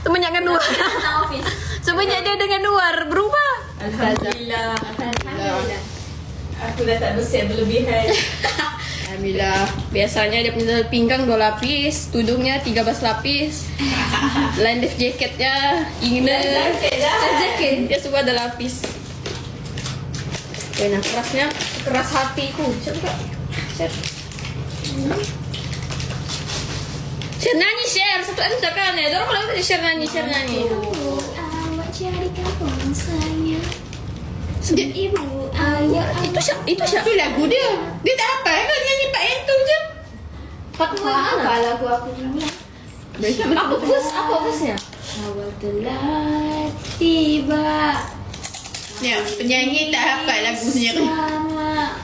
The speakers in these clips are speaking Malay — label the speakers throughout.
Speaker 1: Semenjak dengan luar. Semenjak dia dengan luar berubah.
Speaker 2: Alhamdulillah. Aku dah tak bersiap berlebihan.
Speaker 1: Alhamdulillah. Biasanya dia punya pinggang 2 lapis, tudungnya 13 lapis. Life jacketnya, inner, jaket dia semua ada lapis. Nah, kerasnya keras hatiku. Coba share. Share nyanyi, share satu ada kan ya. Dorong kalau share nyanyi.
Speaker 3: Awak cari kampung saya. Sudah ibu ayah.
Speaker 1: Itu siapa?
Speaker 2: Itu lagu dia. Dia tak apa kan nyanyi Pak Entu je.
Speaker 3: Apa lagu aku dulu?
Speaker 1: Apa busnya?
Speaker 3: Awal telah tiba.
Speaker 2: Ya, penyanyi tak hafal lagu sendiri.
Speaker 3: Sama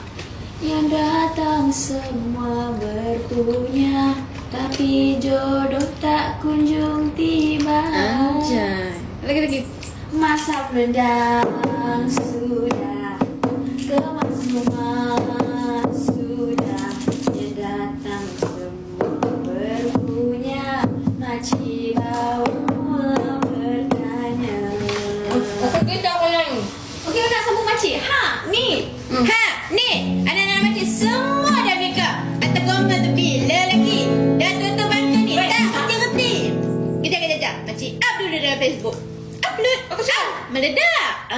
Speaker 3: yang datang semua berpunya, tapi jodoh tak kunjung tiba.
Speaker 1: Anjay. Lagi.
Speaker 3: Masa rendang sudah, kemas rumah sudah, yang datang semua berpunya, makcik bawa bertanya.
Speaker 1: Kita kau nyanyi.
Speaker 3: Okey, nak sambung makcik. Ni. Anak-anak makcik semua dah make up. Atau gomel tu bila lagi? Dah tutup bangku ni. Tak reti. Kejap. Makcik up dulu dalam Facebook. Upload. Meledak.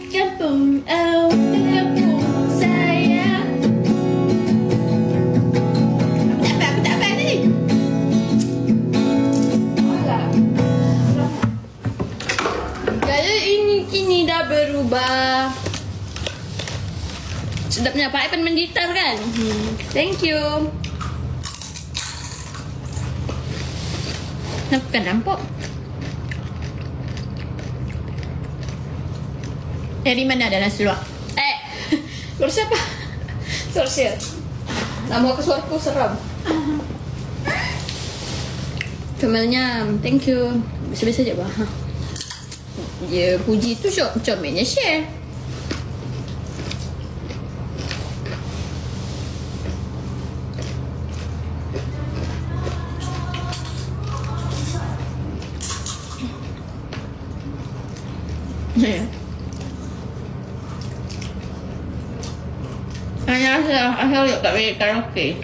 Speaker 3: Kampung saya. Aku tak apa tadi.
Speaker 1: Gaya ini kini dah berubah. Sedapnya Pak Ipan main gitar kan? Thank you.
Speaker 2: Bukan nampak. Dari mana ada nasi luwak?
Speaker 1: Suara siapa? Suara siapa? Nama aku suaraku seram. Comelnya, thank you. Biasa-biasa je bah. Dia puji tu comelnya share.
Speaker 2: Ya. Hanya asal yuk tak boleh karaoke.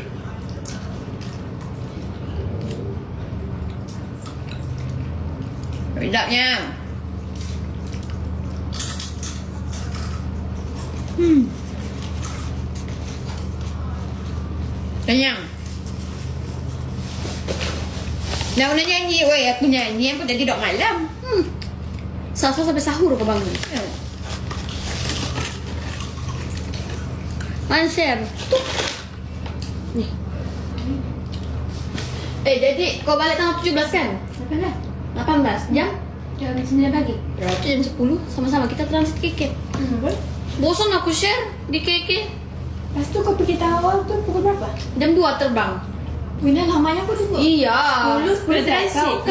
Speaker 2: Sedapnya. Kenyang. Dah nak nyanyi, weh aku nyanyi, aku dah tidur malam.
Speaker 1: Sasa sampai sahur ke bangun. Man share. Nih. Jadi kau balik tanggal 17 kan? 18 jam?
Speaker 3: Jam 9 pagi.
Speaker 1: Berarti jam 10 sama-sama kita transit KK. Bosan aku share di KK.
Speaker 3: Lepas tu kau pergi Tawau tu pukul berapa?
Speaker 1: Jam 2 terbang.
Speaker 3: Wina lamanya aku tunggu.
Speaker 1: Iya.
Speaker 3: 10 transit.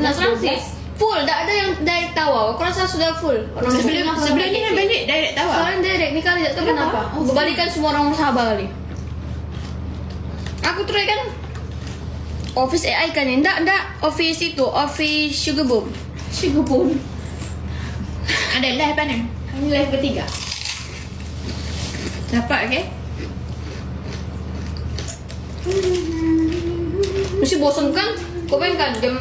Speaker 1: Nak transit. Full, tak ada yang direct Tawau. Aku rasa sudah full.
Speaker 2: Sebelum ni nak balik direct Tawau.
Speaker 1: Sekarang direct ni kali tak tahu kenapa. Berbalikan semua orang Sabah kali. Aku try kan Office AI kan ni. Enggak Office itu, Office Sugar Boom.
Speaker 2: Ada live mana?
Speaker 3: Kami live bertiga.
Speaker 2: Dapat ke?
Speaker 1: Mesti bosan kan? Kau bayangkan jam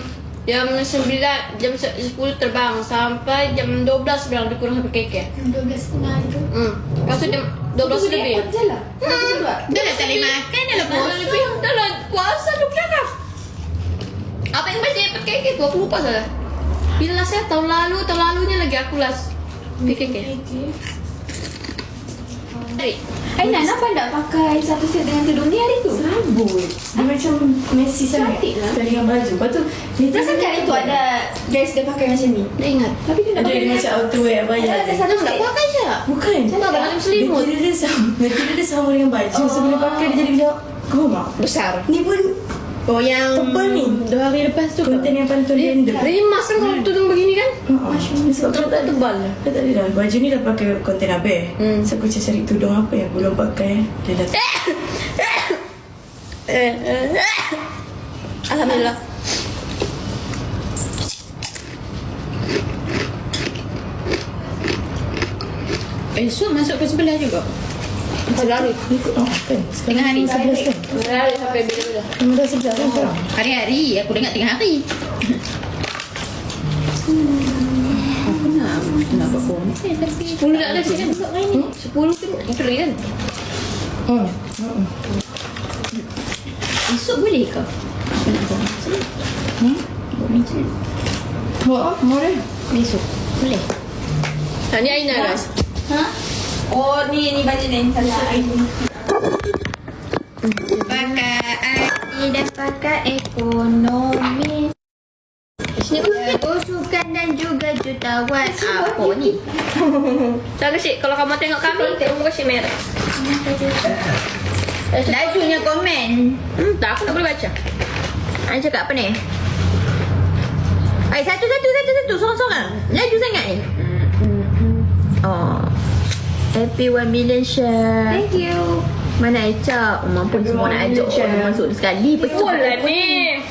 Speaker 1: 9, jam 10 terbang sampai jam 12 bilang lebih kurang sampai KK.
Speaker 3: 12.30 itu.
Speaker 1: Lepas tu jam 12 lebih.
Speaker 3: Je lah.
Speaker 2: Dah lah tak boleh makan, dah lah
Speaker 1: Dah
Speaker 2: puasa.
Speaker 1: lebih. Dah lah puasa tu bercakap. Apa yang baca dapat KK tu? Aku lupa salah. Bila last saya tahun lalunya lagi aku last KK.
Speaker 3: Nana pandai pakai satu set dengan tudung ni hari tu.
Speaker 4: Rambut dia macam messy sangat.
Speaker 3: Cantik lah.
Speaker 4: Dengan baju. Lepas tu
Speaker 3: Perasan kan itu ada dress dia pakai macam ni.
Speaker 1: Dah ingat.
Speaker 3: Tapi dia
Speaker 4: ada dia macam outerwear banyak.
Speaker 3: ada satu set.
Speaker 1: pakai je.
Speaker 4: Bukan.
Speaker 1: Tak macam selimut.
Speaker 4: Material dia sama dengan baju. So bila pakai dia jadi macam koma.
Speaker 1: Besar.
Speaker 4: Ni pun
Speaker 2: Oh yang
Speaker 4: tebal ni.
Speaker 1: 2 hari lepas tu
Speaker 4: Konten yang pantun random.
Speaker 1: rimas kan kalau tudung begini kan?
Speaker 4: Sebab tu tak
Speaker 1: tebal.
Speaker 4: Dia tak ada dah. Baju ni dah pakai konten Abe. So aku cari tudung apa yang belum pakai. Dia dah
Speaker 1: Alhamdulillah.
Speaker 2: Esok masuk ke sebelah juga.
Speaker 1: Selalu.
Speaker 4: Kan?
Speaker 2: Tengah hari.
Speaker 4: 11 kan?
Speaker 1: Selalu sampai bila-bila.
Speaker 4: Dah 11 kan sekarang?
Speaker 2: Hari-hari aku dengar tengah hari. Aku nak buat konten tapi
Speaker 1: 10 dah ada sih kan? 10 tu interi kan?
Speaker 2: esok boleh ke? Aku nak buat macam ni. Buat macam ni.
Speaker 4: Buat boleh.
Speaker 2: Esok boleh.
Speaker 1: Ni Aina guys.
Speaker 3: Oh, ni baju ni. Salah ID.
Speaker 2: Pakai ID dan pakai ekonomi. Usukan dan juga jutawan. Apa ni?
Speaker 1: Jangan Syed, kalau kamu tengok kami, tengok muka Syed merah.
Speaker 2: Lajunya komen.
Speaker 1: Tak, aku tak boleh baca.
Speaker 2: Ana cakap apa ni? Satu. Sorang-sorang. Laju sangat ni. Oh. Happy 1 million share.
Speaker 3: Thank you.
Speaker 2: Mana Aicha? Mampu semua nak ajak orang masuk sekali.
Speaker 1: Betul lah ni.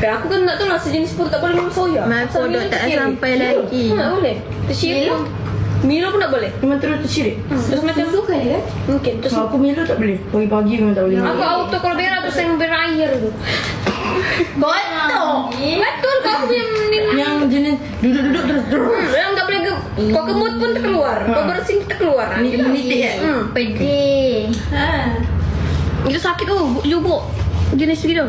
Speaker 1: Aku kan nak tahu lah sejenis pun tak boleh minum soya.
Speaker 2: My kodok tak sampai lagi.
Speaker 1: Tak boleh. Tersirik. Milo pun tak boleh.
Speaker 4: Memang terus tersirik.
Speaker 1: Terus macam suka dia kan? Mungkin. Terus
Speaker 4: Aku Milo tak boleh. Pagi-pagi memang tak boleh.
Speaker 1: aku auto kalau berak tu saya berair tu.
Speaker 2: Kotok.
Speaker 1: Betul kau aku punya ni.
Speaker 4: Yang jenis duduk-duduk terus.
Speaker 1: Yang tak boleh kau kemut pun terkeluar. Kau bersin terkeluar.
Speaker 4: Menitik kan?
Speaker 2: Pedih.
Speaker 1: Itu sakit tu, lubuk. Jenis gitu.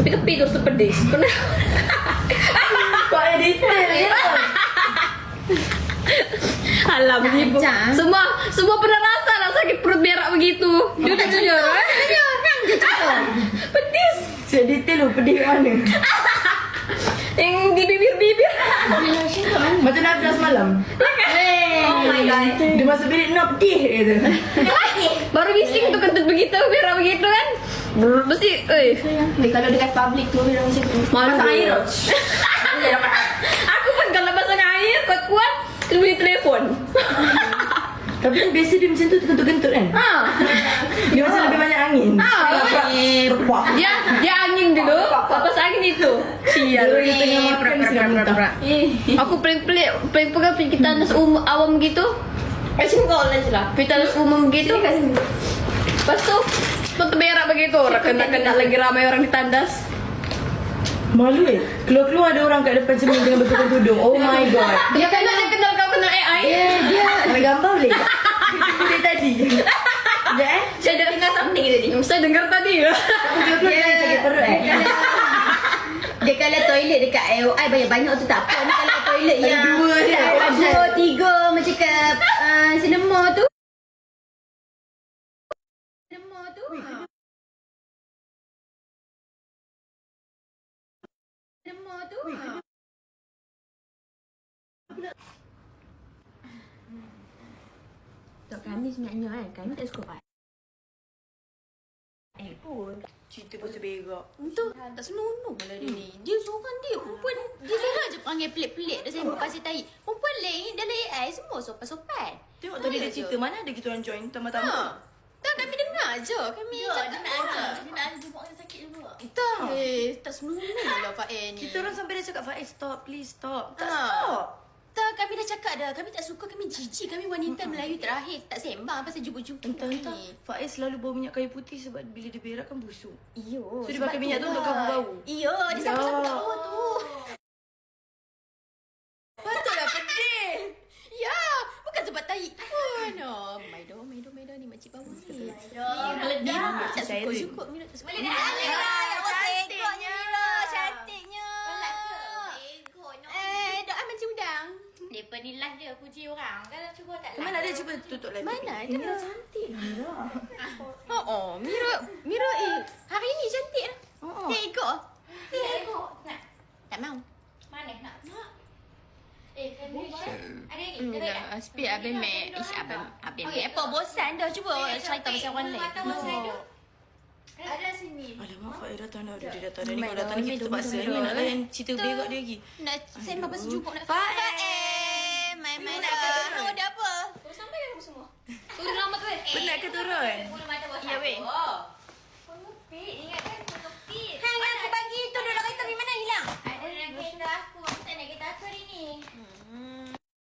Speaker 1: Tepi-tepi terus terpedis. Pernah.
Speaker 4: Kau ada detail ya?
Speaker 1: Alah begitu.
Speaker 2: Macam.
Speaker 1: Semua pernah rasa lah sakit perut berak begitu. Jujur.
Speaker 2: Kan je cakap.
Speaker 1: Pedis.
Speaker 4: Saya detail lu pedih kat mana?
Speaker 1: Yang di bibir-bibir.
Speaker 4: Macam Nabila semalam.
Speaker 1: Oh my god.
Speaker 4: Dia masuk bilik nak pedih kata.
Speaker 1: Baru bising tu kentut begitu, berak begitu kan. Mesti,
Speaker 3: Kalau dekat public tu bilang macam tu.
Speaker 1: malu.
Speaker 4: Pasang air tau.
Speaker 1: Aku pun kalau pasang air kuat-kuat, terus bunyi telefon.
Speaker 4: Tapi biasa dia macam tu kentut-kentut kan? Dia macam lebih banyak angin. Terpuak.
Speaker 1: Dia angin dulu, lepas angin itu. Sial.
Speaker 4: Dia tengah makan sedang muntah.
Speaker 1: Aku paling pegang pergi tandas awam gitu. Macam kau lah. Pergi tandas umum gitu. Lepas tu berak begitu. Kena lagi ramai orang di tandas.
Speaker 4: Malu keluar-keluar ada orang kat depan cermin dengan betulkan tudung. Oh my god.
Speaker 1: Dia kenal kau kenal AI.
Speaker 4: Dia ambil gambar boleh? Dia tadi.
Speaker 1: Saya dah dengar something tadi. Saya dengar tadi.
Speaker 4: Dia sakit perut
Speaker 2: Dia kalau toilet dekat AOI banyak-banyak tu tak apa. Ni kalau toilet
Speaker 4: Ada
Speaker 2: yang
Speaker 4: dua je.
Speaker 2: 2, 3 macam kat cinema tu. Cinema tu. Cinema tu. Tak kami sebenarnya kami tak suka pakai.
Speaker 4: Cerita pasal berak.
Speaker 2: Tu tak senonoh lah dia ni. Dia seorang dia perempuan. Dia seorang je panggil pelik-pelik dah sembang pasal tai. Perempuan lain dalam AI semua sopan-sopan.
Speaker 4: Tengok tadi dia cerita mana ada kita orang join tambah-tambah.
Speaker 2: Tak kami dengar je. Kami cakap aja.
Speaker 3: Dia nak ada jumpa orang sakit juga.
Speaker 2: Tak. Tak senonoh lah Fael ni.
Speaker 4: Kita orang sampai dah cakap Faiz stop, please stop. Tak
Speaker 2: Ha.
Speaker 4: stop.
Speaker 2: Tak, kami dah cakap dah. Kami tak suka, kami jijik. Kami wanita Melayu terakhir. Tak sembang pasal jubuk-jubuk.
Speaker 4: Entah-entah Faiz selalu bawa minyak kayu putih sebab bila dia berak kan busuk.
Speaker 2: Iyo.
Speaker 4: So dia pakai minyak tu untuk cover bau.
Speaker 2: Iyo, dia sapu-sapu kat bawah tu. Patutlah pedih. Ya, bukan sebab tai pun. Maido ni makcik bawah ni.
Speaker 3: Meledak.
Speaker 2: Tak suka-suka minum tak suka.
Speaker 3: Cantiknya.
Speaker 2: Cantiknya. Doa macam udang.
Speaker 3: Lepas ni live dia puji orang. Kalau cuba tak
Speaker 4: Mana ada cuba tutup lagi.
Speaker 2: Mana ada? Mira cantik. Mira hari ni cantik lah. Tengok.
Speaker 3: tengok. Nak.
Speaker 2: Tak mau.
Speaker 3: Mana nak? Ada lagi?
Speaker 2: Speed abang mek. Abang mek. Apa bosan dah cuba cerita pasal orang lain.
Speaker 3: Ada sini.
Speaker 4: Alamak Faiz datang dah. Dia datang dah ni. Kalau datang ni kita terpaksa ni. Nak layan cerita berak dia lagi.
Speaker 2: Nak sembang pasal jubuk nak.
Speaker 3: Fael.
Speaker 2: Main dah. Kau dah apa?
Speaker 1: Sampai kan aku semua. Sudah lama tu
Speaker 4: Penat ke turun?
Speaker 3: Mula